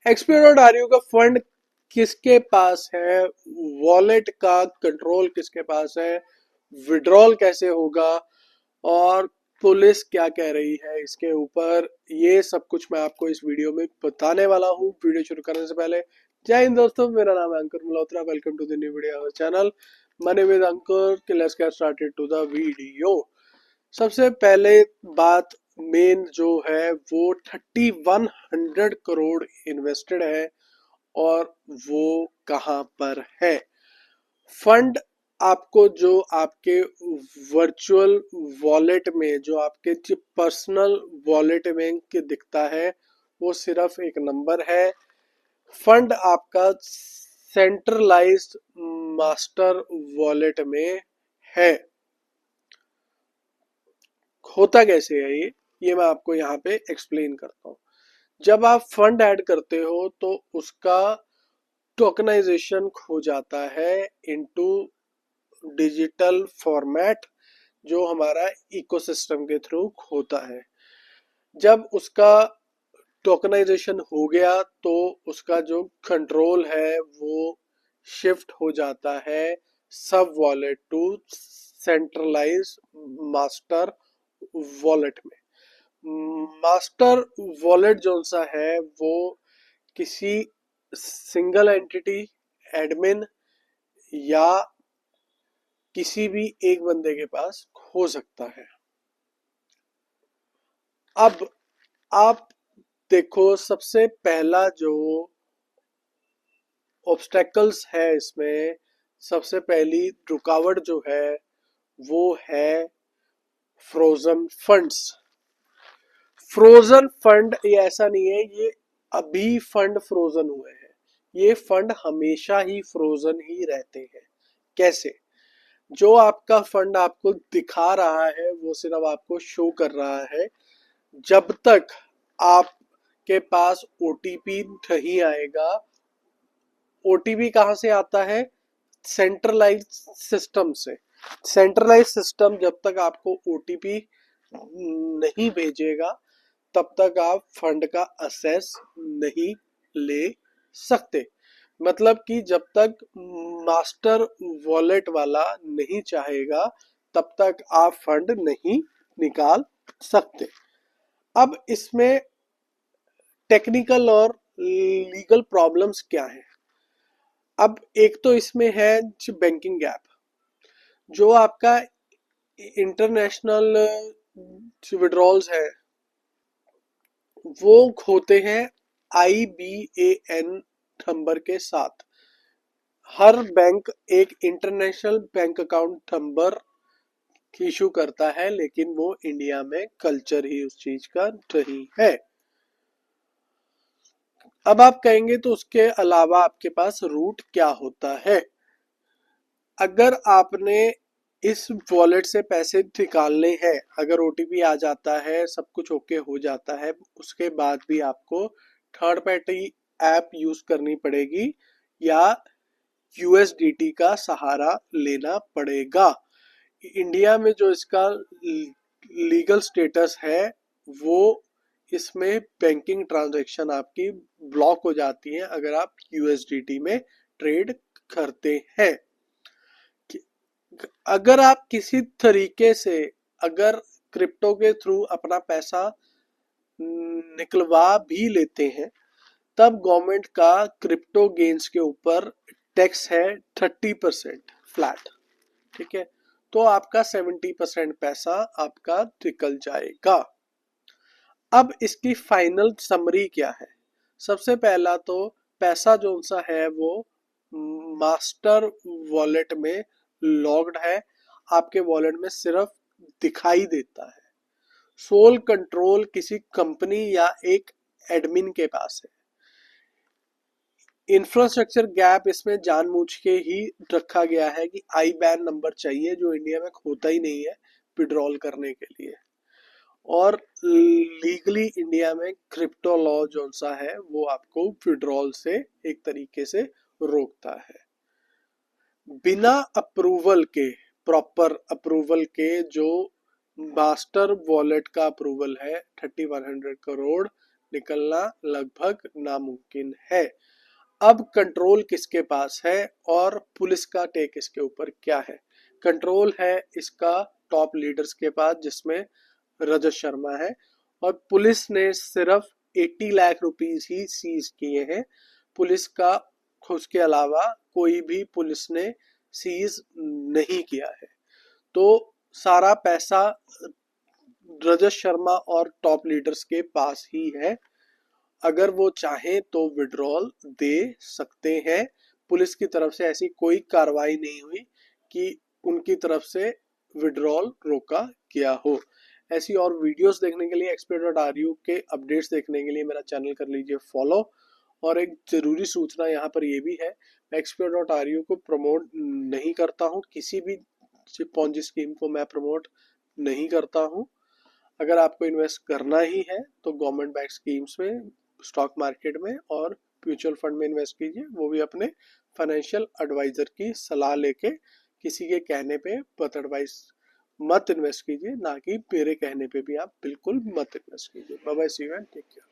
XP.ru का fund किसके पास है, वॉलेट का कंट्रोल किसके पास है, विड्रॉल कैसे होगा, और पुलिस क्या कह रही है इसके ऊपर, ये सब कुछ मैं आपको इस वीडियो में बताने वाला हूँ। वीडियो शुरू करने से पहले जय हिंद दोस्तों, मेरा नाम है Ankur Malhotra. Welcome to the new video our channel. My name is Ankur. Let's get started to the video. सबसे पहले बात मेन जो है वो 3100 करोड़ इन्वेस्टेड है, और वो कहाँ पर है। फंड आपको जो आपके वर्चुअल वॉलेट में, जो आपके पर्सनल वॉलेट में दिखता है, वो सिर्फ एक नंबर है। फंड आपका सेंट्रलाइज्ड मास्टर वॉलेट में है। होता कैसे है ये मैं आपको यहाँ पे एक्सप्लेन करता हूँ। जब आप फंड ऐड करते हो तो उसका टोकनाइजेशन हो जाता है इनटू डिजिटल फॉर्मेट, जो हमारा इकोसिस्टम के थ्रू होता है। जब उसका टोकनाइजेशन हो गया तो उसका जो कंट्रोल है वो शिफ्ट हो जाता है सब wallet to centralize master wallet में। मास्टर वॉलेट जो सा है वो किसी सिंगल एंटिटी, एडमिन, या किसी भी एक बंदे के पास हो सकता है। अब आप देखो, सबसे पहला जो ऑब्स्टेकल्स है इसमें, सबसे पहली रुकावट जो है वो है फ्रोजन फंड्स। फ्रोजन फंड ये ऐसा नहीं है ये अभी फंड फ्रोजन हुए हैं, ये फंड हमेशा ही फ्रोजन ही रहते हैं। कैसे? जो आपका फंड आपको दिखा रहा है वो सिर्फ आपको शो कर रहा है जब तक आपके पास ओटीपी नहीं आएगा। ओटीपी कहाँ से आता है? सेंट्रलाइज सिस्टम से। सेंट्रलाइज सिस्टम जब तक आपको ओटीपी नहीं भेजेगा तब तक आप फंड का असेस नहीं ले सकते। मतलब कि जब तक मास्टर वॉलेट वाला नहीं चाहेगा तब तक आप फंड नहीं निकाल सकते। अब इसमें टेक्निकल और लीगल प्रॉब्लम्स क्या है? अब एक तो इसमें है बैंकिंग गैप। जो आपका इंटरनेशनल विड्रॉल्स है वो होते हैं IBAN नंबर के साथ। हर बैंक एक international bank account number issue करता है, लेकिन वो इंडिया में कल्चर ही उस चीज का नहीं है। अब आप कहेंगे तो उसके अलावा आपके पास रूट क्या होता है? अगर आपने इस वॉलेट से पैसे निकालने हैं, अगर ओटीपी आ जाता है, सब कुछ ओके हो जाता है, उसके बाद भी आपको थर्ड पार्टी ऐप यूज करनी पड़ेगी या USDT का सहारा लेना पड़ेगा। इंडिया में जो इसका लीगल स्टेटस है वो इसमें बैंकिंग ट्रांजैक्शन आपकी ब्लॉक हो जाती है अगर आप USDT में ट्रेड करते हैं। अगर आप किसी तरीके से अगर क्रिप्टो के थ्रू अपना पैसा निकलवा भी लेते हैं तब गवर्नमेंट का क्रिप्टो गेन्स के ऊपर टैक्स है 30% फ्लैट। ठीक है, तो आपका 70% पैसा आपका निकल जाएगा। अब इसकी फाइनल समरी क्या है? सबसे पहला तो पैसा जो सा है वो मास्टर वॉलेट में लॉग्ड है, आपके वॉलेट में सिर्फ दिखाई देता है। सोल कंट्रोल किसी कंपनी या एक एडमिन के पास है। इंफ्रास्ट्रक्चर गैप इसमें जानबूझ के ही रखा गया है कि IBAN नंबर चाहिए, जो इंडिया में होता ही नहीं है विड्रॉल करने के लिए। और लीगली इंडिया में क्रिप्टो लॉ जो सा है वो आपको विड्रॉल से एक तरीके से रोकता है। बिना अप्रूवल के, प्रॉपर अप्रूवल के, जो मास्टर वॉलेट का अप्रूवल है 3100 करोड़ निकलना लगभग नामुमकिन है। अब कंट्रोल किसके पास है और पुलिस का टेक इसके ऊपर क्या है? कंट्रोल है इसका टॉप लीडर्स के पास, जिसमें रजत शर्मा है, और पुलिस ने सिर्फ 80 लाख रुपीस ही सीज किए हैं। पुलिस का उसके अलावा कोई भी पुलिस ने सीज नहीं किया है। तो सारा पैसा रजत शर्मा और टॉप लीडर्स के पास ही है। अगर वो चाहें तो विड्रॉल दे सकते हैं। पुलिस की तरफ से ऐसी कोई कार्रवाई नहीं हुई कि उनकी तरफ से विड्रॉल रोका गया हो। ऐसी और वीडियोस देखने के लिए expert.ru के अपडेट्स देखने के लिए मेरा चैनल कर लीजिए फॉलो। और एक जरूरी सूचना यहाँ पर ये भी है, मैं expert.ru को प्रमोट नहीं करता हूँ, किसी भी पॉन्जी स्कीम को मैं प्रमोट नहीं करता हूँ। अगर आपको इन्वेस्ट करना ही है तो गवर्नमेंट बैक स्कीम्स में, स्टॉक मार्केट में और म्यूचुअल फंड में इन्वेस्ट कीजिए, वो भी अपने फाइनेंशियल एडवाइजर की सलाह लेके। किसी के कहने पे मत इन्वेस्ट कीजिए, ना कि मेरे कहने पे भी आप बिल्कुल मत इन्वेस्ट कीजिए। Bye bye, see you and take care.